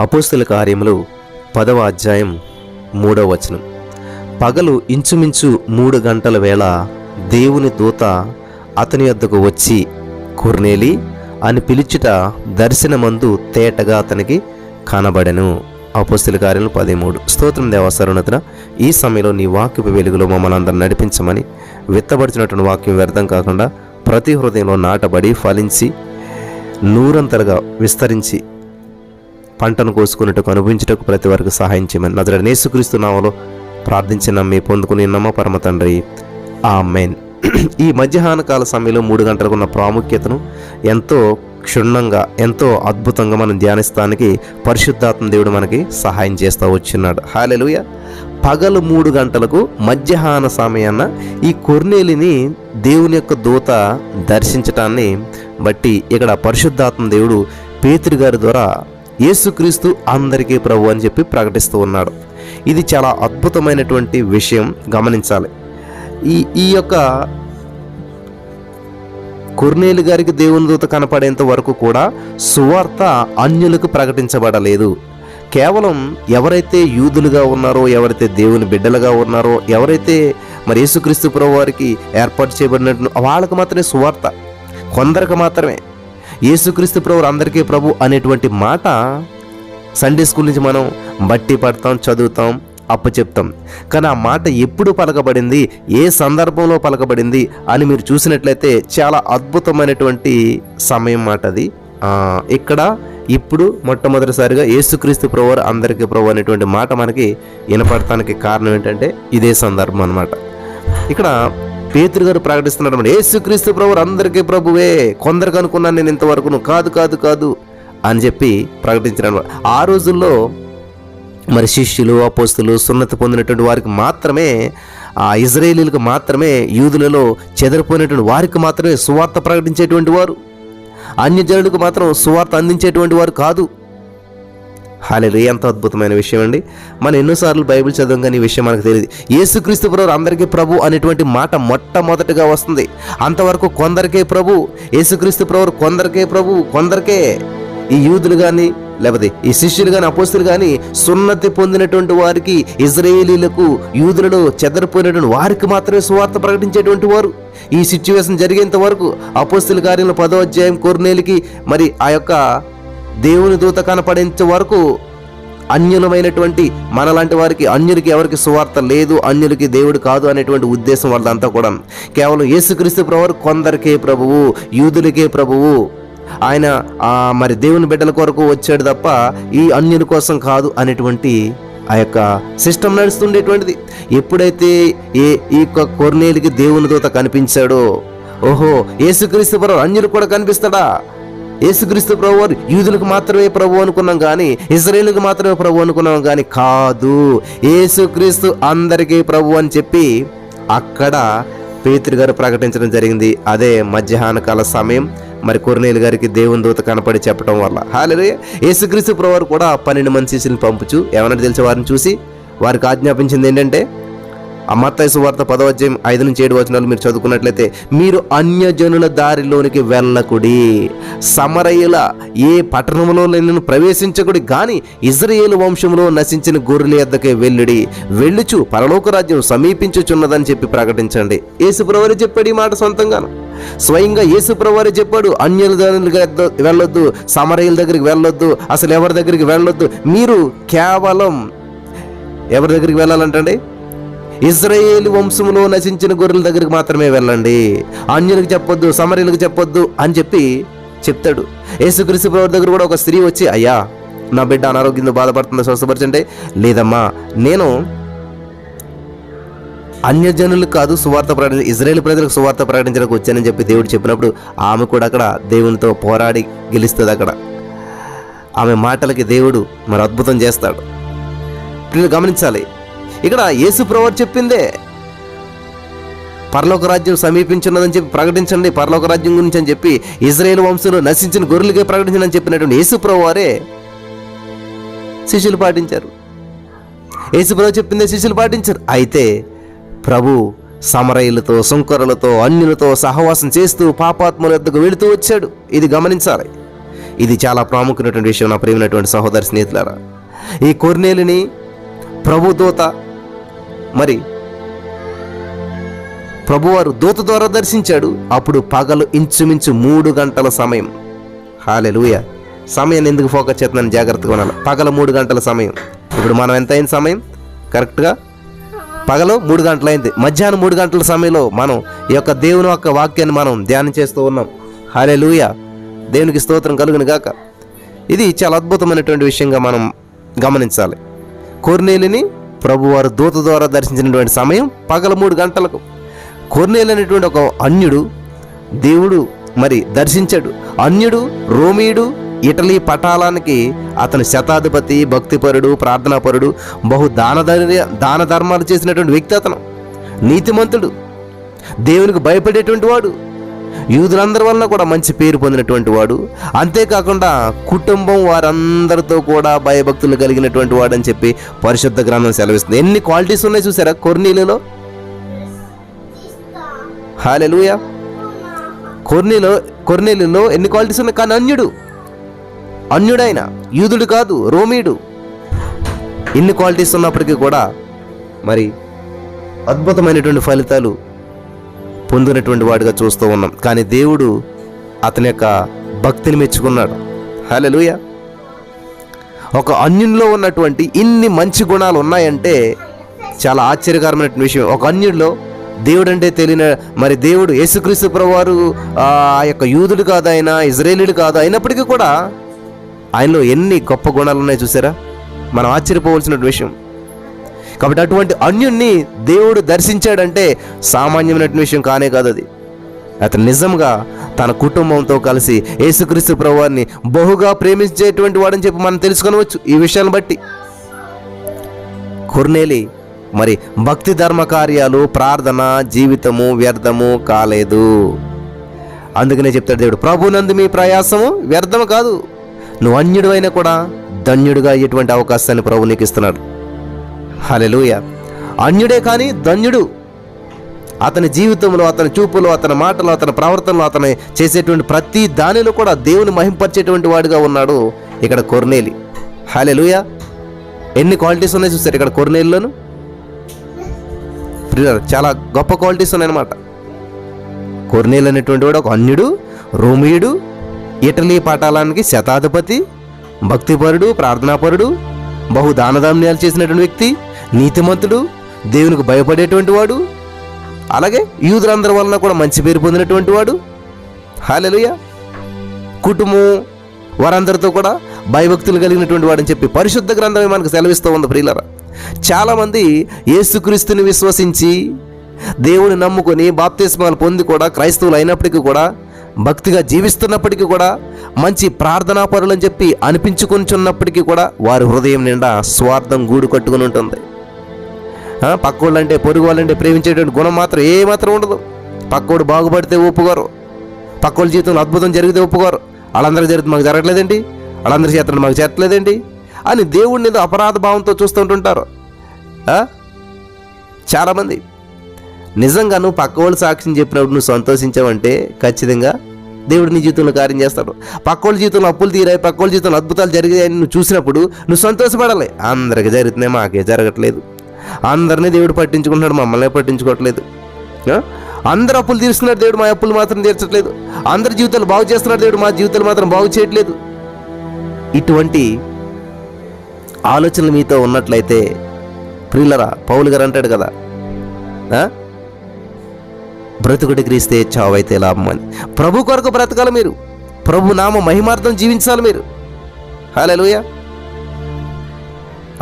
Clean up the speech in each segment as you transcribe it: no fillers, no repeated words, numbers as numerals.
అపోస్తల కార్యములు 10వ అధ్యాయం 3వ వచనం. పగలు ఇంచుమించు 3 గంటల వేళ దేవుని దూత అతని వద్దకు వచ్చి కొర్నేలి అని పిలుచుట దర్శనమందు తేటగా అతనికి కనబడెను. అపోస్తల కార్యములు 13. స్తోత్రం దేవా సర్వోన్నతుడ, ఈ సమయంలో నీ వాక్యపు వెలుగులో మమ్మల్ని అందరూ నడిపించమని, విత్తబడిచినటువంటి వాక్యం వ్యర్థం కాకుండా ప్రతి హృదయంలో నాటబడి ఫలించి నూరంతలుగా విస్తరించి పంటను కోసుకున్నట్టుకు అనుభవించుటకు ప్రతి వారికి సహాయం చేయమని నజరేయుడైన యేసుక్రీస్తు నామములో ప్రార్థించి నమ్మి పొందుకుని నమ్మ పరమ తండ్రి, ఆమేన్. ఈ మధ్యాహ్న కాల సమయంలో 3 గంటలకు ఉన్న ప్రాముఖ్యతను ఎంతో క్షుణ్ణంగా, ఎంతో అద్భుతంగా మనం ధ్యానిస్తానికి పరిశుద్ధాత్మ దేవుడు మనకి సహాయం చేస్తూ వచ్చినాడు. హల్లెలూయా. పగలు 3 గంటలకు మధ్యాహ్న సమయాన ఈ కొర్నేలిని దేవుని యొక్క దూత దర్శించటాన్ని బట్టి ఇక్కడ పరిశుద్ధాత్మ దేవుడు పేతురు గారి ద్వారా యేసుక్రీస్తు అందరికీ ప్రభు అని చెప్పి ప్రకటిస్తూ ఉన్నాడు. ఇది చాలా అద్భుతమైనటువంటి విషయం, గమనించాలి. ఈ యొక్క కొర్నేలి గారికి దేవుని దూత కనపడేంత వరకు కూడా సువార్త అన్యులకు ప్రకటించబడలేదు. కేవలం ఎవరైతే యూదులుగా ఉన్నారో, ఎవరైతే దేవుని బిడ్డలుగా ఉన్నారో, ఎవరైతే మరి యేసుక్రీస్తు ప్రభు వారికి ఏర్పాటు చేయబడినట్టు వాళ్ళకి మాత్రమే సువార్త, కొందరికి మాత్రమే. యేసుక్రీస్తు ప్రభు అందరికీ ప్రభు అనేటువంటి మాట సండే స్కూల్ నుంచి మనం బట్టి పడతాం, చదువుతాం, అప్పచెప్తాం. కానీ ఆ మాట ఎప్పుడు పలకబడింది, ఏ సందర్భంలో పలకబడింది అని మీరు చూసినట్లయితే చాలా అద్భుతమైనటువంటి సమయం మాట అది. ఇక్కడ ఇప్పుడు మొట్టమొదటిసారిగా యేసుక్రీస్తు ప్రభు అందరికీ ప్రభు అనేటువంటి మాట మనకి వినపడటానికి కారణం ఏంటంటే ఇదే సందర్భం అన్నమాట. ఇక్కడ పేతురు గారు ప్రకటిస్తున్నాడు అన్నమాట, యేసుక్రీస్తు ప్రభు అందరికీ ప్రభువే, కొందరికి అనుకున్నాను నేను ఇంతవరకు, కాదు కాదు కాదు అని చెప్పి ప్రకటించాడు. ఆ రోజుల్లో మరి శిష్యులు, అపోస్తులు, సున్నతి పొందినటువంటి వారికి మాత్రమే, ఆ ఇజ్రాయేలీలకు మాత్రమే, యూదులలో చెదరిపోయినటువంటి వారికి మాత్రమే సువార్త ప్రకటించేటువంటి వారు, అన్యజనులకు మాత్రం సువార్త అందించేటువంటి వారు కాదు. హల్లెలూయా. ఎంత అద్భుతమైన విషయం అండి. మనం ఎన్నోసార్లు బైబిల్ చదవం కానీ ఈ విషయం మనకు తెలియదు. యేసుక్రీస్తు ప్రభు అందరికీ ప్రభు అనేటువంటి మాట మొట్టమొదటిగా వస్తుంది. అంతవరకు కొందరికే ప్రభు, యేసుక్రీస్తు ప్రభు కొందరికే ప్రభు, కొందరికే. ఈ యూదులు కానీ, లేకపోతే ఈ శిష్యులు కానీ, అపోస్తులు కానీ, సున్నతి పొందినటువంటి వారికి, ఇజ్రాయేలీలకు, యూదులలో చెదరిపోయినటువంటి వారికి మాత్రమే సువార్త ప్రకటించేటువంటి వారు. ఈ సిచ్యువేషన్ జరిగేంత వరకు అపోస్తుల కార్యంలో 10వ అధ్యాయం కొర్నేలికి మరి ఆ యొక్క దేవుని దూత కనపడేంత వరకు అన్యులమైనటువంటి మనలాంటి వారికి, అన్యులకి ఎవరికి సువార్త లేదు, అన్యులకి దేవుడు కాదు అనేటువంటి ఉద్దేశం వాళ్ళంతా కూడా. కేవలం యేసుక్రీస్తు ప్రభువు కొందరికే ప్రభువు, యూదులకే ప్రభువు, ఆయన మరి దేవుని బిడ్డల కొరకు వచ్చాడు తప్ప ఈ అన్యుల కోసం కాదు అనేటువంటి ఆ యొక్క సిస్టమ్ నడుస్తుండేటువంటిది. ఎప్పుడైతే ఈ కొర్నేలికి దేవుని దూత కనిపించాడో, ఓహో యేసుక్రీస్తు ప్రభు అన్యులు కూడా కనిపిస్తాడా, యేసుక్రీస్తు ప్రభు వారు యూదులకు మాత్రమే ప్రభు అనుకున్నాం కానీ, ఇజ్రాయేలుకు మాత్రమే ప్రభు అనుకున్నాం కానీ కాదు, యేసుక్రీస్తు అందరికీ ప్రభు అని చెప్పి అక్కడ పేతురు గారు ప్రకటించడం జరిగింది. అదే మధ్యాహ్న కాల సమయం మరి కొర్నేలి గారికి దేవుని దూత కనపడి చెప్పడం వల్ల. హల్లెలూయా. యేసుక్రీస్తు ప్రభు వారు కూడా 12 మంది శిష్యులను పంపుచు ఏమన్నా తెలిసి వారిని చూసి వారికి ఆజ్ఞాపించింది ఏంటంటే, మత్తయి సువార్త 10వ అధ్యాయం 5-7 వచనాలు మీరు చదువుకున్నట్లయితే, మీరు అన్యజనుల దారిలోనికి వెళ్ళకుడి, సమరయుల ఏ పట్టణంలో నేను ప్రవేశించకుడి, కానీ ఇజ్రాయేలు వంశంలో నశించిన గొర్రెల యొద్దకే వెళ్ళుడి, వెళ్ళుచు పరలోక రాజ్యం సమీపించుచున్నదని చెప్పి ప్రకటించండి. యేసుప్రభువే చెప్పాడు ఈ మాట సొంతంగాను. స్వయంగా యేసుప్రభువే చెప్పాడు, అన్యుల దగ్గరికి వెళ్ళొద్దు, సమరయుల దగ్గరికి వెళ్ళొద్దు, అసలు ఎవరి దగ్గరికి వెళ్ళొద్దు, మీరు కేవలం ఎవరి దగ్గరికి వెళ్ళాలంటండి, ఇజ్రాయేలు వంశంలో నశించిన గొర్రెల దగ్గరికి మాత్రమే వెళ్ళండి, అన్యులకు చెప్పొద్దు, సమరయులకు చెప్పొద్దు అని చెప్పి చెప్తాడు. యేసుక్రీస్తు ప్రభు దగ్గర కూడా ఒక స్త్రీ వచ్చి, అయ్యా నా బిడ్డ అనారోగ్యంతో బాధపడుతుందో స్వస్థపరచంటే, లేదమ్మా నేను అన్యజనులకు కాదు సువార్త ప్రకటించ, ఇజ్రాయేల్ ప్రజలకు సువార్త ప్రకటించడానికి వచ్చానని చెప్పి దేవుడు చెప్పినప్పుడు ఆమె కూడా అక్కడ దేవునితో పోరాడి గెలుస్తుంది. అక్కడ ఆమె మాటలకి దేవుడు మరి అద్భుతం చేస్తాడు. పిల్లలు గమనించాలి, ఇక్కడ యేసు ప్రభువు చెప్పిందే పరలోక రాజ్యం సమీపించున్నదని చెప్పి ప్రకటించండి, పరలోక రాజ్యం గురించి అని చెప్పి ఇజ్రాయేల్ వంశంలో నశించిన గొర్రెలకే ప్రకటించని చెప్పినటువంటి యేసు ప్రభువు వారే శిష్యులు పాటించారు. యేసు ప్రభువు చెప్పిందే శిష్యులు పాటించారు. అయితే ప్రభు సమరయులతో, సుంకరులతో, అన్యులతో సహవాసం చేస్తూ పాపాత్ముల యొద్దకు వెళుతూ వచ్చాడు. ఇది గమనించాలి. ఇది చాలా ప్రాముఖ్యమైనటువంటి విషయం నా ప్రియమైనటువంటి సహోదరి స్నేహితులారా. ఈ కొర్నేలిని ప్రభుదూత మరి ప్రభువారు దూత ద్వారా దర్శించాడు. అప్పుడు పగలు ఇంచుమించు 3 గంటల సమయం. హల్లెలూయా. సమయాన్ని ఎందుకు ఫోకస్ చేస్తున్నాను, జాగ్రత్తగా ఉండాలి. పగలు 3 గంటల సమయం. ఇప్పుడు మనం ఎంత అయింది సమయం? కరెక్ట్గా పగలు 3 గంటలైంది. మధ్యాహ్నం 3 గంటల సమయంలో మనం ఈ యొక్క దేవుని యొక్క వాక్యాన్ని మనం ధ్యానం చేస్తూ ఉన్నాం. హల్లెలూయా. దేవునికి స్తోత్రం కలుగును గాక. ఇది చాలా అద్భుతమైనటువంటి విషయంగా మనం గమనించాలి. కొర్నేలిని ప్రభువారు దూత ద్వారా దర్శించినటువంటి సమయం పగలు 3 గంటలకు. కొర్నేలు అనేటువంటి ఒక అన్యుడు దేవుడు మరి దర్శించాడు. అన్యుడు, రోమీయుడు, ఇటలీ పటాలానికి అతను శతాధిపతి, భక్తిపరుడు, ప్రార్థనాపరుడు, బహు దాన ధర్మాలు చేసినటువంటి వ్యక్తి. అతను నీతిమంతుడు, దేవునికి భయపడేటువంటి వాడు, యూదులందరి వలన కూడా మంచి పేరు పొందినటువంటి వాడు. అంతేకాకుండా కుటుంబం వారందరితో కూడా భయభక్తులు కలిగినటువంటి వాడు అని చెప్పి పరిశుద్ధ గ్రంథం సెలవిస్తుంది. ఎన్ని క్వాలిటీస్ ఉన్నాయి చూసారా కొర్నేలులో. హల్లెలూయా. కొర్నేలులో ఎన్ని క్వాలిటీస్ ఉన్నాయి. కానీ అన్యుడైన, యూదుడు కాదు, రోమీయుడు. ఇన్ని క్వాలిటీస్ ఉన్నప్పటికీ కూడా మరి అద్భుతమైనటువంటి ఫలితాలు పొందినటువంటి వాడిగా చూస్తూ ఉన్నాం. కానీ దేవుడు అతని యొక్క భక్తిని మెచ్చుకున్నాడు. హల్లెలూయా. ఒక అన్యునిలో ఉన్నటువంటి ఇన్ని మంచి గుణాలు ఉన్నాయంటే చాలా ఆశ్చర్యకరమైన విషయం. ఒక అన్యుడిలో దేవుడు అంటే తెలియని మరి దేవుడు యేసుక్రీస్తు ప్రభువారు ఆ యొక్క యూదుడు కాదు, ఆయన ఇజ్రాయేలీయుడు కాదు, అయినప్పటికీ కూడా ఆయనలో ఎన్ని గొప్ప గుణాలు ఉన్నాయి చూసారా. మనం ఆశ్చర్యపోవలసిన విషయం. కాబట్టి అటువంటి అన్యుణ్ణి దేవుడు దర్శించాడంటే సామాన్యమైన విషయం కానే కాదు. అది అతను నిజంగా తన కుటుంబంతో కలిసి యేసుక్రీస్తు ప్రభువారిని బహుగా ప్రేమించేటువంటి వాడని చెప్పి మనం తెలుసుకొనవచ్చు ఈ విషయాన్ని బట్టి. కొర్నేలి మరి భక్తి ధర్మ కార్యాలు, ప్రార్థన జీవితము వ్యర్థము కాలేదు. అందుకనే చెప్తాడు దేవుడు, ప్రభునందు మీ ప్రయాసము వ్యర్థము కాదు. నువ్వు అన్యుడు అయినా కూడా ధన్యుడుగా అయ్యేటువంటి అవకాశాన్ని ప్రభు నీకు ఇస్తున్నాడు. హల్లెలూయా. అన్యుడే కానీ ధన్యుడు. అతని జీవితంలో, అతని చూపులో, అతని మాటలో, అతని ప్రవర్తనలో, అతను చేసేటువంటి ప్రతి దానిలో కూడా దేవుని మహింపరిచేటువంటి వాడిగా ఉన్నాడు ఇక్కడ కొర్నేలి. హల్లెలూయా. ఎన్ని క్వాలిటీస్ ఉన్నాయి చూస్తారు ఇక్కడ కొర్నేలిలోను. చాలా గొప్ప క్వాలిటీస్ ఉన్నాయన్నమాట. కొర్నేలి అనేటువంటి వాడు ఒక అన్యుడు, రోమీయుడు, ఇటలీ పటాలానికి శతాధిపతి, భక్తిపరుడు, ప్రార్థనాపరుడు, బహు దానధర్మాలు చేసినటువంటి వ్యక్తి, నీతిమంతుడు, దేవునికి భయపడేటువంటి వాడు, అలాగే యూదులందరి వలన కూడా మంచి పేరు పొందినటువంటి వాడు. హల్లెలూయా. కుటుంబం వారందరితో కూడా భయభక్తులు కలిగినటువంటి వాడని చెప్పి పరిశుద్ధ గ్రంథమే మనకు సెలవిస్తూ ఉంది. ప్రియులారా, చాలామంది యేసుక్రీస్తుని విశ్వసించి దేవుని నమ్ముకొని బాప్తిస్మాలు పొంది కూడా క్రైస్తవులు అయినప్పటికీ కూడా భక్తిగా జీవిస్తున్నప్పటికీ కూడా మంచి ప్రార్థనా పరులని చెప్పి అనిపించుకొనిచున్నప్పటికీ కూడా వారి హృదయం నిండా స్వార్థం గూడు కట్టుకుని ఉంటుంది. పక్కోళ్ళంటే, పొరుగు వాళ్ళంటే ప్రేమించేటువంటి గుణం మాత్రం ఏమాత్రం ఉండదు. పక్కోడు బాగుపడితే ఒప్పుకోరు, పక్కోళ్ళ జీవితంలో అద్భుతం జరిగితే ఒప్పుకోరు. వాళ్ళందరికీ జరుగుతుంది, మాకు జరగట్లేదేంటి, వాళ్ళందరి చేతలు మాకు చేరట్లేదేంటి అని దేవుడిని ఏదో అపరాధ భావంతో చూస్తుంటుంటారు చాలామంది. నిజంగా నువ్వు పక్క వాళ్ళు సాక్ష్యం చెప్పినప్పుడు నువ్వు సంతోషించావంటే ఖచ్చితంగా దేవుడు నీ జీవితంలో కార్యం చేస్తాడు. పక్క వాళ్ళ జీవితంలో అప్పులు తీరాయి, పక్క వాళ్ళ జీవితంలో అద్భుతాలు జరిగాయని నువ్వు చూసినప్పుడు నువ్వు సంతోషపడాలి. అందరికీ జరుగుతున్నాయి, మాకే జరగట్లేదు. అందరినీ దేవుడు పట్టించుకుంటున్నాడు, మమ్మల్ని పట్టించుకోవట్లేదు. అందరు అప్పులు తీరుస్తున్నాడు దేవుడు, మా అప్పులు మాత్రం తీర్చట్లేదు. అందరి జీవితాలు బాగు చేస్తున్నాడు దేవుడు, మా జీవితాలు మాత్రం బాగు చేయట్లేదు. ఇటువంటి ఆలోచనలు మీతో ఉన్నట్లయితే ప్రియులరా, పౌలు గారు అంటాడు కదా, బ్రతుకుడి క్రీస్తే చావైతే లాభం అని. ప్రభు కొరకు బ్రతకాలి మీరు, ప్రభు నామ మహిమార్థం జీవించాలి మీరు. హల్లెలూయా.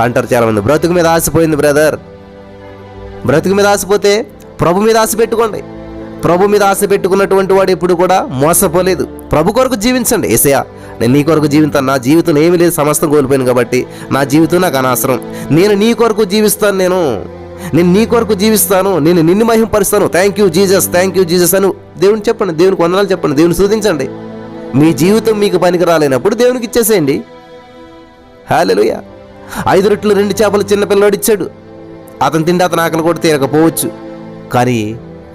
అంటారు చాలామంది, బ్రతుకు మీద ఆశపోయింది బ్రదర్. బ్రతుకు మీద ఆశపోతే ప్రభు మీద ఆశ పెట్టుకోండి. ప్రభు మీద ఆశ పెట్టుకున్నటువంటి వాడు ఎప్పుడు కూడా మోసపోలేదు. ప్రభు కొరకు జీవించండి. యేసయ్యా, నేను నీ కొరకు జీవితాను, నా జీవితంలో ఏమీ లేదు, సమస్తం కోల్పోయాను కాబట్టి నా జీవితం నాకు అనవసరం, నేను నీ కొరకు జీవిస్తాను, నేను నీ కొరకు జీవిస్తాను, నేను నిన్ను మహింపరుస్తాను. Thank you Jesus, thank you Jesus అని దేవుని చెప్పండి, దేవునికి వందనాలు చెప్పండి, దేవుని స్తుతించండి. మీ జీవితం మీకు పనికి రాలేనప్పుడు దేవునికి ఇచ్చేసేయండి. హల్లెలూయా. 5 రొట్టెలు 2 చేపలు చిన్నపిల్లవాడు ఇచ్చాడు. అతను తిండి అతను ఆకలి కూడా తీరకపోవచ్చు, కానీ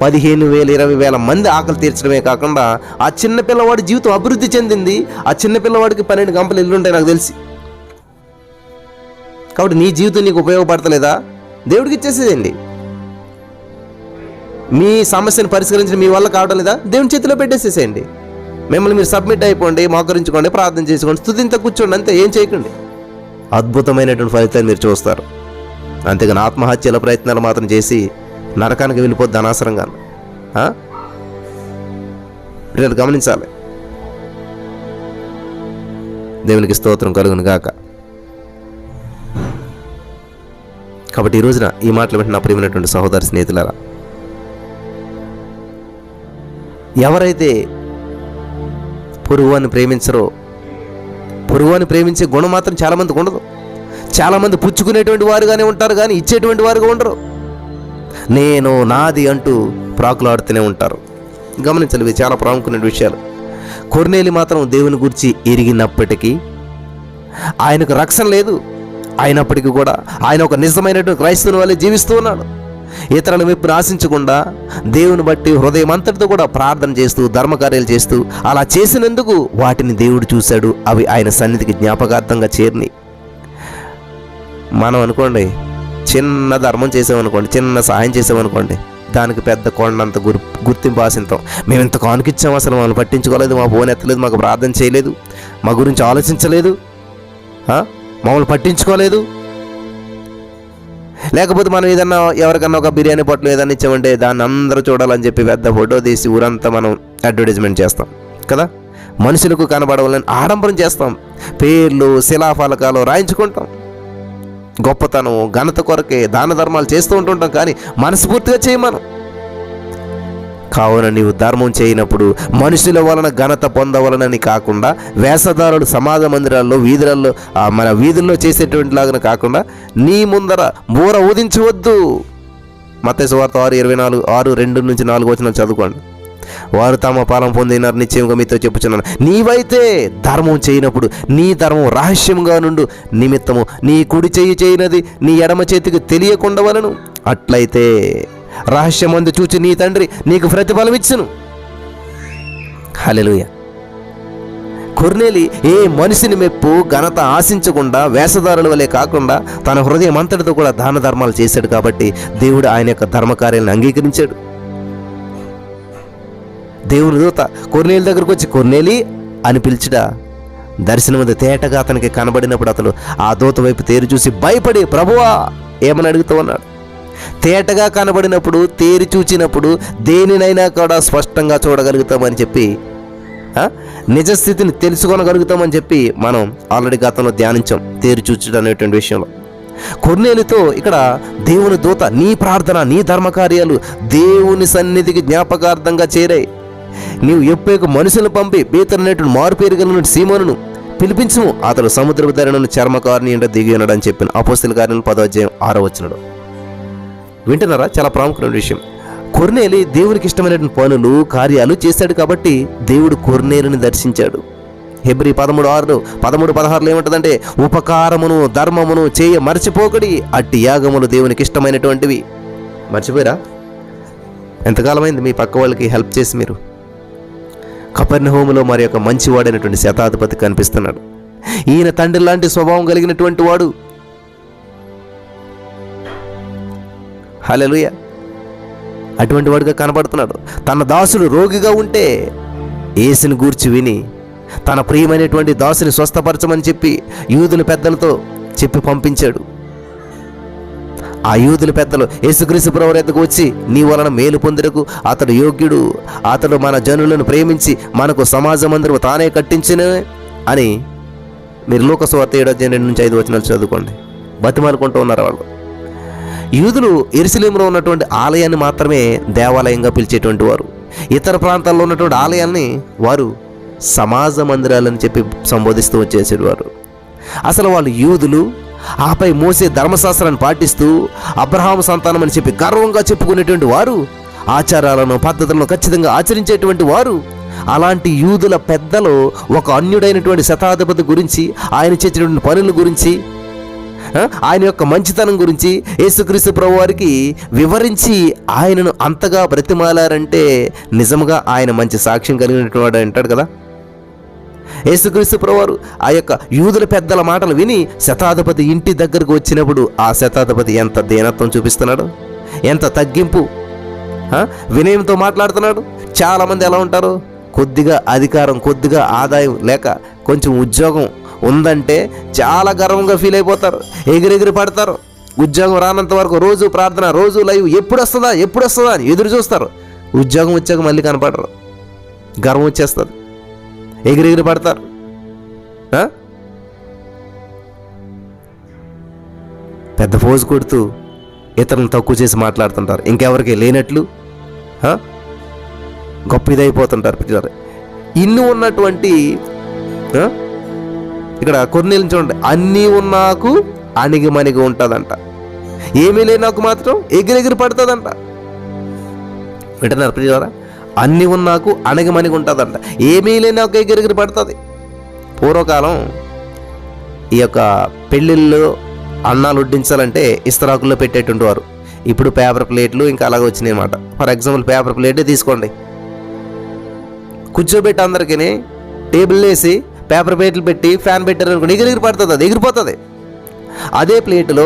15,000 20,000 మంది ఆకలి తీర్చడమే కాకుండా ఆ చిన్న పిల్లవాడి జీవితం అభివృద్ధి చెందింది. ఆ చిన్న పిల్లవాడికి 12 గంపలు ఇల్లుంటాయి నాకు తెలిసి. కాబట్టి నీ జీవితం నీకు ఉపయోగపడతలేదా? దేవుడికి ఇచ్చేసేదండి. మీ సమస్యను పరిష్కరించడం మీ వల్ల కావడం లేదా? దేవుని చేతిలో పెట్టేసేసేయండి. మిమ్మల్ని మీరు సబ్మిట్ అయిపోండి, మోకరించుకోండి, ప్రార్థన చేసుకోండి, స్తుతింత కూర్చోండి, అంతే. ఏం చేయకండి. అద్భుతమైనటువంటి ఫలితాన్ని మీరు చూస్తారు. అంతేగాని ఆత్మహత్యల ప్రయత్నాలు మాత్రం చేసి నరకానికి వెళ్ళిపోద్ది అనవసరంగా. పిల్లలు గమనించాలి. దేవునికి స్తోత్రం కలుగును గాక. కాబట్టి ఈ రోజున ఈ మాటలు వింటున్న నా ప్రియమైనటువంటి సహోదరి స్నేహితులారా, ఎవరైతే పొరుగువాన్ని ప్రేమించరో, పొరుగువాన్ని ప్రేమించే గుణం మాత్రం చాలామందికి ఉండదు. చాలామంది పుచ్చుకునేటువంటి వారుగానే ఉంటారు కానీ ఇచ్చేటువంటి వారుగా ఉండరు. నేను నాది అంటూ ప్రాకులాడుతూనే ఉంటారు. గమనించాలి, ఇవి చాలా ప్రాముఖ్యమైన విషయాలు. కొర్నేలి మాత్రం దేవుని గురించి ఎరిగినప్పటికీ ఆయనకు రక్షణ లేదు. అయినప్పటికీ కూడా ఆయన ఒక నిజమైనటువంటి క్రైస్తవుని వల్లే జీవిస్తూ ఉన్నాడు. ఇతరుల మెప్పును ఆశించకుండా దేవుని బట్టి హృదయం అంతటితో కూడా ప్రార్థన చేస్తూ ధర్మకార్యాలు చేస్తూ అలా చేసినందుకు వాటిని దేవుడు చూశాడు. అవి ఆయన సన్నిధికి జ్ఞాపకార్థంగా చేరిని. మనం అనుకోండి, చిన్న ధర్మం చేసామనుకోండి, చిన్న సహాయం చేసామనుకోండి, దానికి పెద్ద కొండంత గుర్తింపు ఆశింతాం. మేము ఇంత కానుకిచ్చాము, అసలు మమ్మల్ని పట్టించుకోలేదు, మా ఫోన్ ఎత్తలేదు, మాకు ప్రార్థన చేయలేదు, మా గురించి ఆలోచించలేదు, మమ్మల్ని పట్టించుకోలేదు. లేకపోతే మనం ఏదన్నా ఎవరికన్నా ఒక బిర్యానీ పొట్లు ఏదన్నా ఇచ్చామంటే దాన్ని అందరూ చూడాలని చెప్పి పెద్ద ఫోటో తీసి ఊరంతా మనం అడ్వర్టైజ్మెంట్ చేస్తాం కదా. మనుషులకు కనబడవాలని ఆడంబరం చేస్తాం. పేర్లు శిలాఫలకాలు రాయించుకుంటాం. గొప్పతనం ఘనత కొరకే దాన ధర్మాలు చేస్తూ ఉంటుంటాం, కానీ మనస్ఫూర్తిగా చేయమనం. కావున నీవు ధర్మం చేయనప్పుడు మనుషుల వలన ఘనత పొందవలనని కాకుండా, వేషధారులు సమాజ మందిరాల్లో వీధులలో మన వీధుల్లో చేసేటువంటి లాగా కాకుండా నీ ముందర బూర ఊదించవద్దు. మత్తయి సువార్త 6:2-4 చదువుకోండి. వారు తమ పాలన పొందినారు, నిశ్చయంగా మీతో చెప్పుచున్నాను, నీవైతే ధర్మం చేయనప్పుడు నీ ధర్మం రహస్యంగా నుండు నిమిత్తము నీ కుడి చెయ్యి చేయనది నీ ఎడమ చేతికి తెలియకుండా వలను. అట్లయితే రహస్యమందు చూచి నీ తండ్రి నీకు ప్రతిఫలం ఇచ్చును. హల్లెలూయా. కొర్నేలి ఏ మనిషిని మెప్పు ఘనత ఆశించకుండా, వేషధారుల వలె కాకుండా తన హృదయం అంతటితో కూడా దాన ధర్మాలు చేశాడు. కాబట్టి దేవుడు ఆయన యొక్క ధర్మకార్యాలను అంగీకరించాడు. దేవుని దూత కొర్నేలి దగ్గరకు వచ్చి కొర్నేలి అని పిలిచిట. దర్శనమందు తేటగా అతనికి కనబడినప్పుడు అతను ఆ దూత వైపు తేరి చూసి భయపడి, ప్రభువా ఏమని అడుగుతూ ఉన్నాడు. తేటగా కనబడినప్పుడు, తేరి చూచినప్పుడు దేనినైనా కూడా స్పష్టంగా చూడగలుగుతామని చెప్పి, నిజస్థితిని తెలుసుకోగలుగుతామని చెప్పి మనం ఆల్రెడీ గతంలో ధ్యానించాం, తేరి చూచడం అనేటువంటి విషయంలో. కొర్నేలితో ఇక్కడ దేవుని దూత నీ ప్రార్థన, నీ ధర్మకార్యాలు దేవుని సన్నిధికి జ్ఞాపకార్థంగా చేరాయి. నీవు ఎప్పటికీ మనుషులను పంపి బేతననేటువంటి మారుపేరు కలిగిన సీమోనును పిలిపించుము, అతడు సముద్రపు ధరను చర్మకారుని ఎంట దిగి ఉన్నాడని చెప్పిన అపోస్తలుల కార్యాలు 10:6. వింటున్నారా? చాలా ప్రాముఖ్యమైన విషయం. కొర్నేలి దేవునికి ఇష్టమైనటువంటి పనులు కార్యాలు చేశాడు కాబట్టి దేవుడు కొర్నేలిని దర్శించాడు. హెబ్రీ 13:16 ఏమంటుందంటే, ఉపకారమును ధర్మమును చేయ మర్చిపోకడి, అట్టి యాగములు దేవునికి ఇష్టమైనటువంటివి. మర్చిపోయారా? ఎంతకాలమైంది మీ పక్క వాళ్ళకి హెల్ప్ చేసి మీరు? కపెర్నహూములో మరి యొక్క మంచివాడైనటువంటి శతాధిపతి కనిపిస్తున్నాడు. ఈయన తండ్రి లాంటి స్వభావం కలిగినటువంటి వాడు. హల్లెలూయా. అటువంటి వాడిగా కనబడుతున్నాడు. తన దాసుడు రోగిగా ఉంటే యేసుని గూర్చి విని తన ప్రియమైనటువంటి దాసుని స్వస్థపరచమని చెప్పి యూదుల పెద్దలతో చెప్పి పంపించాడు. ఆ యూదుల పెద్దలు యేసుక్రీస్తు ప్రభువు వద్దకు వచ్చి, నీ వలన మేలు పొందుటకు అతడు యోగ్యుడు, అతడు మన జనులను ప్రేమించి మనకు సమాజ మందిరం తానే కట్టించిన అని మీరు లూకా సువార్త 7:2-5 చదువుకోండి. బతిమాలుకుంటూ ఉన్నారు వాళ్ళు. యూదులు యెరూషలేములో ఉన్నటువంటి ఆలయాన్ని మాత్రమే దేవాలయంగా పిలిచేటువంటి వారు. ఇతర ప్రాంతాల్లో ఉన్నటువంటి ఆలయాల్ని వారు సమాజ మందిరాలని చెప్పి సంబోధిస్తూ వచ్చేసేవారు. అసలు వాళ్ళు యూదులు, ఆపై మోసే ధర్మశాస్త్రాన్ని పాటిస్తూ అబ్రహాము సంతానం అని చెప్పి గర్వంగా చెప్పుకునేటువంటి వారు, ఆచారాలను పద్ధతులను ఖచ్చితంగా ఆచరించేటువంటి వారు. అలాంటి యూదుల పెద్దలు ఒక అన్యుడైనటువంటి శతాధిపతి గురించి, ఆయన చేసినటువంటి పనుల గురించి, ఆయన యొక్క మంచితనం గురించి యేసుక్రీస్తు ప్రభు వారికి వివరించి ఆయనను అంతగా బ్రతిమాలారంటే నిజంగా ఆయన మంచి సాక్ష్యం కలిగినటువంటి వాడు అంటాడు కదా. యేసుక్రీస్తు ప్రభువారు ఆ యొక్క యూదుల పెద్దల మాటలు విని శతాధిపతి ఇంటి దగ్గరకు వచ్చినప్పుడు ఆ శతాధిపతి ఎంత దీనత్వం చూపిస్తున్నాడు, ఎంత తగ్గింపు, వినయంతో మాట్లాడుతున్నాడు. చాలామంది ఎలా ఉంటారు, కొద్దిగా అధికారం, కొద్దిగా ఆదాయం లేక కొంచెం ఉద్యోగం ఉందంటే చాలా గర్వంగా ఫీల్ అయిపోతారు, ఎగిరెగిరి పడతారు. ఉద్యోగం రానంత వరకు రోజు ప్రార్థన, రోజు లైవ్, ఎప్పుడు వస్తుందా అని ఎదురు చూస్తారు. ఉద్యోగం వచ్చాక మళ్ళీ కనపడరు, గర్వం వచ్చేస్తుంది, ఎగిరెగిరి పడతారు. పెద్ద ఫోజు కొడుతూ ఇతరులను తక్కువ చేసి మాట్లాడుతుంటారు, ఇంకెవరికి లేనట్లు గొప్ప ఇదైపోతుంటారు. పిల్లలు ఇన్ని ఉన్నటువంటి ఇక్కడ కొన్నేళ్ళు చూడండి, అన్నీ ఉన్నాకు అణిగిమణిగి ఉంటుందంట, ఏమీ లేని నాకు మాత్రం ఎగిరెగిరి పడుతుందంట. వింటున్నారు పిల్లరా? అన్నీ ఉన్నాకు అణిగిమణిగి ఉంటుందంట, ఏమీ లేని నాకు ఎగిరెగిరి పడుతుంది. పూర్వకాలం ఈ యొక్క పెళ్ళిళ్ళు అన్నాలు వడ్డించాలంటే ఇస్తరాకుల్లో పెట్టేటువంటి వారు. ఇప్పుడు పేపర్ ప్లేట్లు ఇంకా అలాగే వచ్చినాయి అన్నమాట. ఫర్ ఎగ్జాంపుల్ పేపర్ ప్లేటే తీసుకోండి, కూర్చోబెట్టి అందరికీ టేబుల్ వేసి పేపర్ ప్లేట్లు పెట్టి ఫ్యాన్ పెట్టారు అనుకోండి, ఎగిరెగిరి పడుతుంది, అది ఎగిరిపోతుంది. అదే ప్లేటులో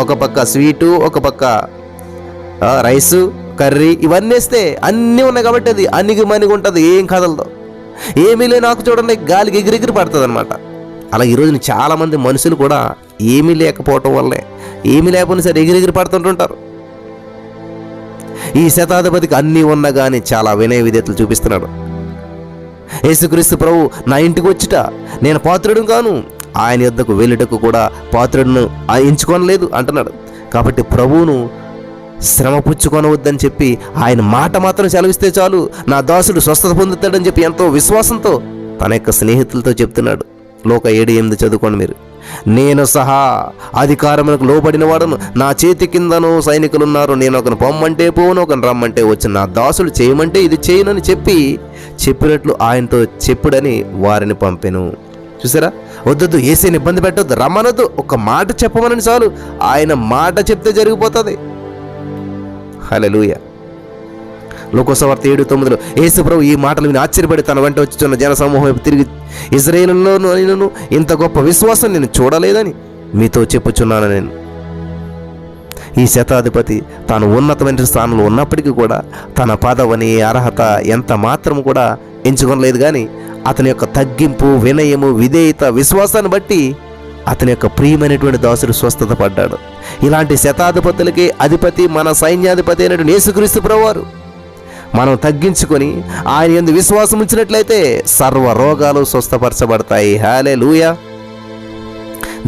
ఒక పక్క స్వీటు, ఒక పక్క రైసు, కర్రీ ఇవన్నీ వేస్తే అన్నీ ఉన్నాయి కాబట్టి అది అణిగిమణిగి ఉంటుంది, ఏం కదలదు. ఏమీ లేని నాకు చూడండి గాలికి ఎగిరెగిరి పడుతుంది అనమాట. అలా ఈరోజు చాలామంది మనుషులు కూడా ఏమీ లేకపోవటం వల్లే, ఏమీ లేకపోయినా సరే ఎగిరెగిరి పడుతుంటుంటారు. ఈ శతాధిపతికి అన్నీ ఉన్నా కానీ చాలా వినయ విధేతలు చూపిస్తున్నాడు. యేసుక్రీస్తు ప్రభు నా ఇంటికి వచ్చుట నేను పాత్రుడు కాను, ఆయన యొద్దకు వెళ్ళుటకు కూడా పాత్రుడును ఎంచుకోనలేదు అంటున్నాడు. కాబట్టి ప్రభువును శ్రమ పుచ్చుకొనవద్దని చెప్పి ఆయన మాట మాత్రం సెలవిస్తే చాలు నా దాసుడు స్వస్థత పొందుతాడని చెప్పి ఎంతో విశ్వాసంతో తన యొక్క స్నేహితులతో చెప్తున్నాడు. లోక 7:8 చదువుకోండి మీరు. నేను సహా అధికారములకు లోబడిన వాడను, నా చేతి కిందను సైనికులున్నారు, నేను ఒకను పొమ్మంటే పోను, ఒకను రమ్మంటే వచ్చి నా దాసుడు చేయమంటే ఇది చేయనని చెప్పినట్లు ఆయనతో చెప్పుడని వారిని పంపెను. చూసారా? వద్దొద్దు, యేసుని ఇబ్బంది పెట్టొద్దు, రమ్మనొద్దు, ఒక మాట చెప్పమని చాలు, ఆయన మాట చెప్తే జరిగిపోతుంది. హల్లెలూయా. లోకసువార్త 7:9 యేసు ప్రభు ఈ మాటలు విని ఆశ్చర్యపడి తన వెంట వచ్చుచున్న జన సమూహం వైపు తిరిగి, ఇశ్రాయేలులోను నేను ఇంత గొప్ప విశ్వాసం నేను చూడలేదని మీతో చెప్పుచున్నాను. నేను ఈ శతాధిపతి తాను ఉన్నతమైన స్థానంలో ఉన్నప్పటికీ కూడా తన పదవిని, అర్హత ఎంత మాత్రం కూడా ఎంచుకోలేదు. కానీ అతని యొక్క తగ్గింపు, వినయము, విధేయత, విశ్వాసాన్ని బట్టి అతని యొక్క ప్రియమైనటువంటి దాసుడు స్వస్థత పడ్డాడు. ఇలాంటి శతాధిపతులకి అధిపతి మన సైన్యాధిపతి అయినటువంటి యేసుక్రీస్తు ప్రభువారు. మనం తగ్గించుకొని ఆయన యందు విశ్వాసం ఉంచినట్లయితే సర్వ రోగాలు స్వస్థపరచబడతాయి. హల్లెలూయా.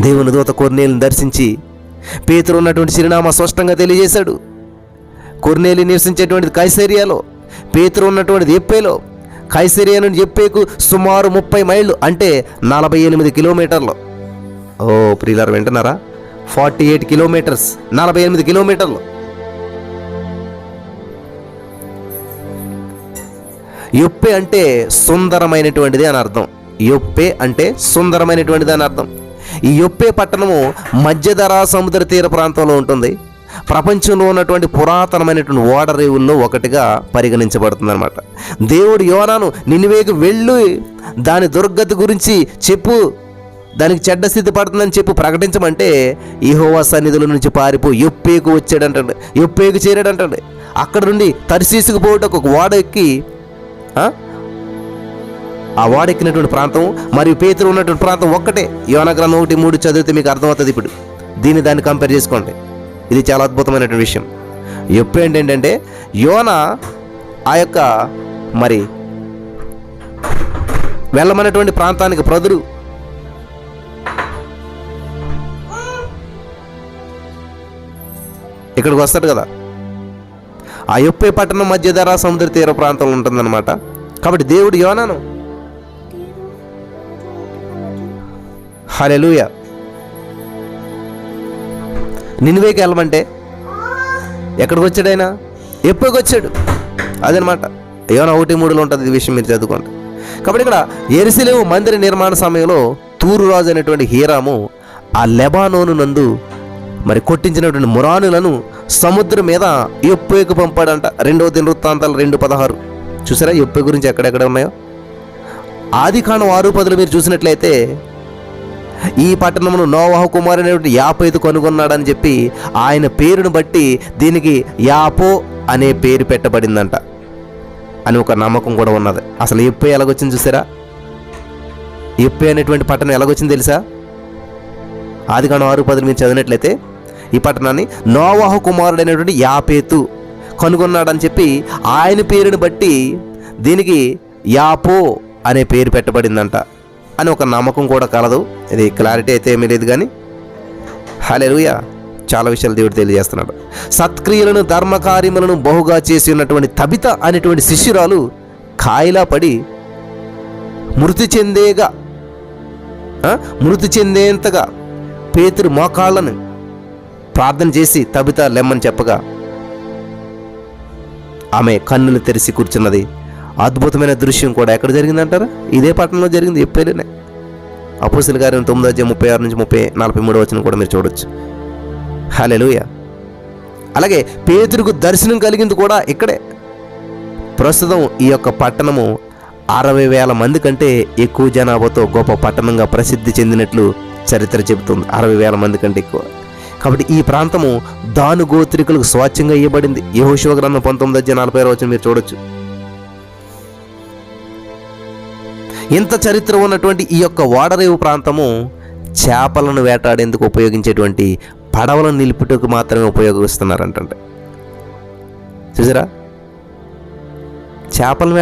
దేవుని దూత కొర్నేలిని దర్శించి పేతురు ఉన్నటువంటి చిరునామా స్పష్టంగా తెలియజేశాడు. కొర్నేలి నివసించేటువంటిది కైసరియలో, పేతురు ఉన్నటువంటిది ఎప్పేలో. కైసరియా నుండి ఎప్పేకు సుమారు 30 మైళ్ళు అంటే 48 కిలోమీటర్లు. ఓ ప్రియులారా, వింటున్నారా? 48 కిలోమీటర్స్, 48 కిలోమీటర్లు. యొప్పే అంటే సుందరమైనటువంటిది అని అర్థం. యొప్పే అంటే సుందరమైనటువంటిది అని అర్థం. ఈ యొప్పే పట్టణము మధ్యధరా సముద్ర తీర ప్రాంతంలో ఉంటుంది. ప్రపంచంలో ఉన్నటువంటి పురాతనమైనటువంటి ఓడరేవుల్లో ఒకటిగా పరిగణించబడుతుంది అనమాట. దేవుడు యోనాను నినివేకు వెళ్ళు, దాని దుర్గతి గురించి చెప్పు, దానికి చెడ్డ స్థితి పడుతుందని చెప్పు ప్రకటించమంటే యెహోవా సన్నిధుల నుంచి పారిపోయి యొప్పేకు వచ్చాడంటండి, యొప్పేకు చేరాడంటండి. అక్కడ నుండి తర్షీసుకు పోవటకు ఒక ఓడ ఎక్కి ఆ వాడెక్కినటువంటి ప్రాంతం మరియు పేతురు ఉన్నటువంటి ప్రాంతం ఒక్కటే. యోనా గ్రంథం 1:3 చదివితే మీకు అర్థమవుతుంది. ఇప్పుడు దాన్ని కంపేర్ చేసుకోండి. ఇది చాలా అద్భుతమైనటువంటి విషయం. యొప్పే ఏంటంటే యోనా ఆ యొక్క మరి వెళ్ళమన్నటువంటి ప్రాంతానికి ప్రజలు ఇక్కడికి వస్తాడు కదా. ఆ యొప్పే పట్టణం మధ్యధరా సముద్ర తీర ప్రాంతంలో ఉంటుందన్నమాట. కాబట్టి దేవుడు యోనాను హల్లెలూయా నినివేకి వెళ్ళమంటే ఎక్కడికి వచ్చాడైనా? ఎప్పటికి వచ్చాడు. అదనమాట. యోనా 1:3 ఉంటుంది. ఈ విషయం మీరు చదువుకోండి. కాబట్టి ఇక్కడ యెరూషలేము మందిర నిర్మాణ సమయంలో తూరు రాజు అయినటువంటి హీరాము ఆ లెబానోను నందు మరి కొట్టించినటువంటి మురానులను సముద్రం మీద యొప్పేకు పంపాడంట. 2వ దినవృత్తాంతాలు 2:16. చూసారా యొప్పే గురించి ఎక్కడెక్కడ ఉన్నాయో. ఆదికాండం 6:10 మీరు చూసినట్లయితే ఈ పట్టణమును నోవహు కుమారుడైనటువంటి యాపేతు కనుగొన్నాడని చెప్పి ఆయన పేరును బట్టి దీనికి యాపో అనే పేరు పెట్టబడిందంట అని ఒక నమ్మకం కూడా ఉన్నది. అసలు యొప్పే ఎలాగొచ్చింది చూసారా? యొప్పే అనేటువంటి పట్టణం ఎలాగొచ్చింది తెలుసా? ఆదికాండం 6:10 మీరు చదివినట్లయితే ఈ పట్టణాన్ని నోవహు కుమారుడైనటువంటి యాపేతు కనుగొన్నాడని చెప్పి ఆయన పేరుని బట్టి దీనికి యాపో అనే పేరు పెట్టబడిందంట అని ఒక నమ్మకం కూడా కలదు. ఇది క్లారిటీ అయితే ఏమీ లేదు కానీ హల్లెలూయా, చాలా విషయాలు దేవుడు తెలియజేస్తున్నాడు. సత్క్రియలను ధర్మకార్యములను బహుగా చేసి ఉన్నటువంటి తబిత అనేటువంటి శిష్యురాలు కాయిలా పడి మృతి చెందేంతగా పేతురు మోకాళ్ళను ప్రార్థన చేసి తబిత లెమ్మని చెప్పగా ఆమె కన్నులు తెరిచి కూర్చున్నది. అద్భుతమైన దృశ్యం కూడా ఎక్కడ జరిగిందంటారా? ఇదే పట్టణంలో జరిగింది. చెప్పేలేనే అపోస్తలుల కార్యం 9:36-43 కూడా మీరు చూడొచ్చు. హల్లెలూయా. అలాగే పేతురుకు దర్శనం కలిగింది కూడా ఇక్కడే. ప్రస్తుతం ఈ యొక్క పట్టణము 60,000 మంది కంటే ఎక్కువ జనాభాతో గొప్ప పట్టణంగా ప్రసిద్ధి చెందినట్లు చరిత్ర చెబుతుంది. 60,000 మంది కంటే ఎక్కువ. కాబట్టి ఈ ప్రాంతము దాను గోత్రికులకు స్వాచ్ఛంగా ఇవ్వబడింది. యెహోషువ గ్రంథం 19:46 మీరు చూడొచ్చు. ఇంత చరిత్ర ఉన్నటువంటి ఈ యొక్క ఓడరేవు ప్రాంతము చేపలను వేటాడేందుకు ఉపయోగించేటువంటి పడవలను నిలుపుటకు మాత్రమే ఉపయోగిస్తున్నారంటే. చూసారా? చేపలను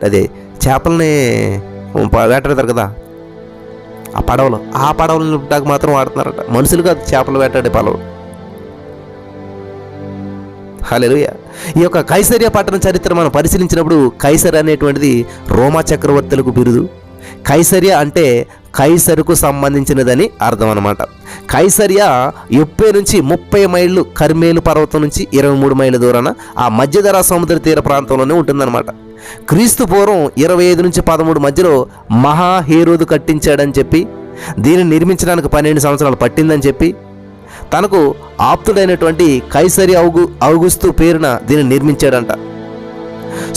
అదే చేపలని వేటాడతారు కదా ఆ పడవలు, ఆ పడవలను నిలుపుటకు మాత్రం వాడుతున్నారట. మనుషులు కాదు, చేపలు వేటాడే పడవలు. హల్లెలూయా. ఈ యొక్క కైసరియా పట్టణ చరిత్ర మనం పరిశీలించినప్పుడు కైసర్ అనేటువంటిది రోమా చక్రవర్తులకు బిరుదు. కైసరియా అంటే కైసరుకు సంబంధించినదని అర్థం అన్నమాట. కైసరియా యొప్పే నుంచి 30 మైళ్ళు, కర్మేలు పర్వతం నుంచి 23 మైళ్ళ దూరాన ఆ మధ్యధరా సముద్ర తీర ప్రాంతంలోనే ఉంటుందన్నమాట. క్రీస్తు పూర్వం 25-13 మధ్యలో మహాహేరోదు కట్టించాడని చెప్పి, దీనిని నిర్మించడానికి 12 సంవత్సరాలు పట్టిందని చెప్పి, తనకు ఆప్తుడైనటువంటి కైసరి ఔగుస్తు పేరున దీనిని నిర్మించాడంట.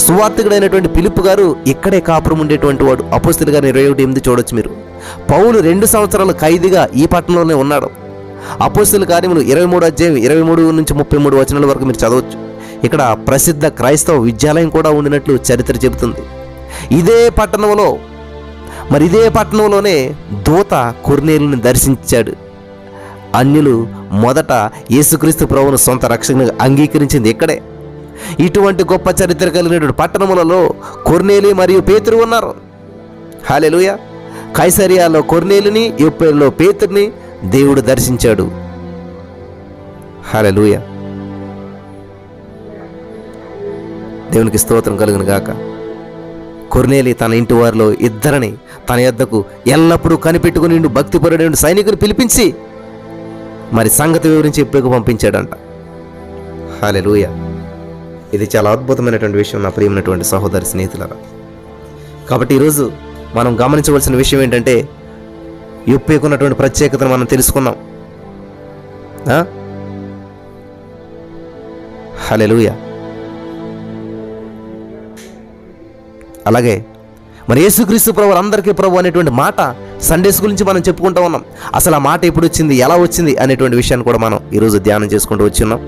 సువార్తికుడైనటువంటి ఫిలిప్పు గారు ఇక్కడే కాపురం ఉండేటువంటి వాడు. అపోస్తలుల కార్యం 21:8 చూడొచ్చు మీరు. పౌలు 2 సంవత్సరాల ఖైదీగా ఈ పట్టణంలోనే ఉన్నాడు. అపోస్తలుల కార్యములు 23:23-33 వరకు మీరు చదవచ్చు. ఇక్కడ ప్రసిద్ధ క్రైస్తవ విద్యాలయం కూడా ఉండినట్లు చరిత్ర చెబుతుంది. ఇదే పట్టణంలోనే దూత కొర్నేలుని దర్శించాడు. అన్యులు మొదట యేసుక్రీస్తు ప్రభువును సొంత రక్షణగా అంగీకరించింది ఇక్కడే. ఇటువంటి గొప్ప చరిత్ర కలిగినటువంటి పట్టణములలో కొర్నేలి మరియు పేతురు ఉన్నారు. హల్లెలూయా. కైసరియాలో కొర్నేలిని, యొప్పేలో పేతురుని దేవుడు దర్శించాడు. హల్లెలూయా. దేవునికి స్తోత్రం కలుగును గాక. కొర్నేలి తన ఇంటి వారిలో 2 తన యొద్దకు ఎల్లప్పుడూ కనిపెట్టుకుని భక్తిపరుడైన సైనికుని పిలిపించి మరి సంగతి వివరించి ఎప్పుకు పంపించాడంట. హల్లెలూయా. ఇది చాలా అద్భుతమైనటువంటి విషయం నా ప్రియమైనటువంటి సహోదరి స్నేహితులారా. కాబట్టి ఈరోజు మనం గమనించవలసిన విషయం ఏంటంటే యొప్పేకున్నటువంటి ప్రత్యేకతను మనం తెలుసుకున్నాం. హల్లెలూయా. అలాగే మరి యేసుక్రీస్తు ప్రభువు అందరికీ ప్రభు అనేటువంటి మాట సండే స్కూల్ నుంచి మనం చెప్పుకుంటూ ఉన్నాం. అసలు ఆ మాట ఎప్పుడు వచ్చింది, ఎలా వచ్చింది అనేటువంటి విషయాన్ని కూడా మనం ఈరోజు ధ్యానం చేసుకుంటూ వచ్చున్నాం.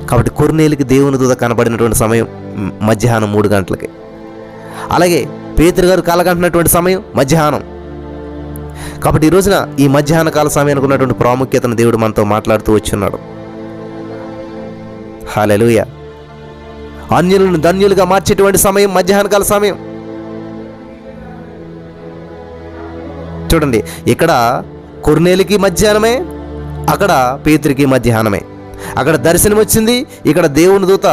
కాబట్టి కొర్నేలికి దేవుని దూత కనబడినటువంటి సమయం మధ్యాహ్నం 3 గంటలకి. అలాగే పేతురు గారు కలగంటున్నటువంటి సమయం మధ్యాహ్నం. కాబట్టి ఈ రోజున ఈ మధ్యాహ్న కాల సమయానికి ఉన్నటువంటి ప్రాముఖ్యతను దేవుడు మనతో మాట్లాడుతూ వచ్చున్నాడు. హల్లెలూయా. అన్యులను ధన్యులుగా మార్చేటువంటి సమయం మధ్యాహ్న కాల సమయం. చూడండి, ఇక్కడ కొర్నేలికి మధ్యాహ్నమే, అక్కడ పేతురికి మధ్యాహ్నమే. అక్కడ దర్శనం వచ్చింది, ఇక్కడ దేవుని దూత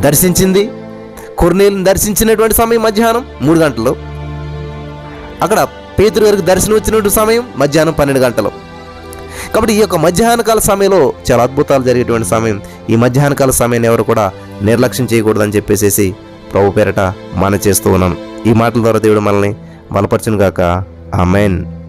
దర్శించింది. కొర్నేలిని దర్శించినటువంటి సమయం మధ్యాహ్నం 3 గంటలు. అక్కడ పేతురు గారికి దర్శనం వచ్చినటువంటి సమయం మధ్యాహ్నం 12 గంటలు. కాబట్టి ఈ యొక్క మధ్యాహ్న కాల సమయంలో చాలా అద్భుతాలు జరిగేటువంటి సమయం. ఈ మధ్యాహ్న కాల సమయాన్ని ఎవరు కూడా నిర్లక్ష్యం చేయకూడదని చెప్పేసి ప్రభు పేరట మనం చేస్తూ ఉన్నాను. ఈ మాటల ద్వారా దేవుడు మనల్ని బలపరచును గాక. ఆమేన్.